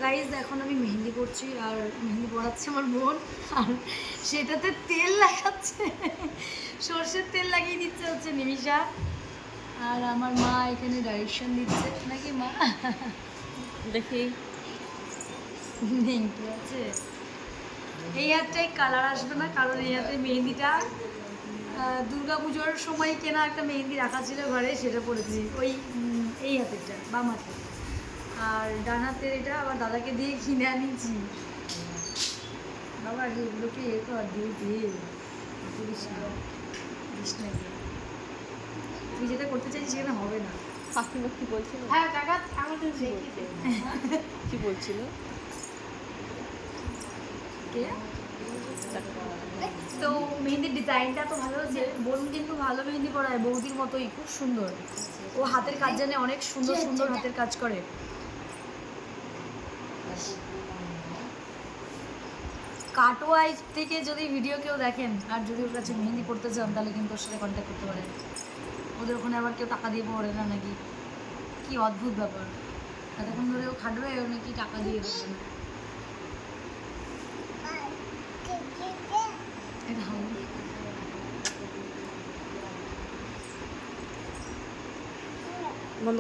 Guys এখন আমি মেহেন্দি করছি আর মেহেন্দি পড়াচ্ছে আমার বোন, আর সেটাতে তেল লাগাচ্ছে, সর্ষের তেল লাগিয়ে দিচ্ছে হচ্ছে নিমিষা। আর আমার মা এখানে ডাইরেকশন দিচ্ছে নাকি মা? দেখি নেই কি আছে, এই হাতটাই কালার আসবে না কারণ এই হাতে মেহেন্দিটা দুর্গা পুজোর সময় কেনা একটা মেহেন্দি রাখা ছিল ঘরে, সেটা পড়েছি ওই এই হাতেরটা বাম হাতে, আর ডান হাতের এটা আবার দাদাকে দিয়ে কিনে আনিছি। বাবা এগুলোকে এ কর দিয়ে দিয়ে দিস না দিয়ে, তুই যেটা করতে চাইছিস সেখানে হবে না। কাকিমা কি বলছিল? হ্যাঁ কাকা আমি তো কি বলছিল? কে তো মেহেন্দির ডিজাইনটা তো ভালো হয়েছে, বোন কিন্তু ভালো মেহেন্দি পড়ায়, বৌদির মতোই খুব সুন্দর, ও হাতের কাজ জানে, অনেক সুন্দর সুন্দর হাতের কাজ করে। কাটোয়াই থেকে যদি ভিডিও কেউ দেখেন আর যদি ওর কাছে মেহেন্দি পড়তে চান তাহলে কিন্তু ওর সাথে কন্ট্যাক্ট করতে পারেন। ওদের ওখানে আবার কেউ টাকা দিয়ে পড়ে না নাকি, কি অদ্ভুত ব্যাপার, এতক্ষণ ধরে ও খাটবে ও নাকি টাকা দিয়ে দেবে না।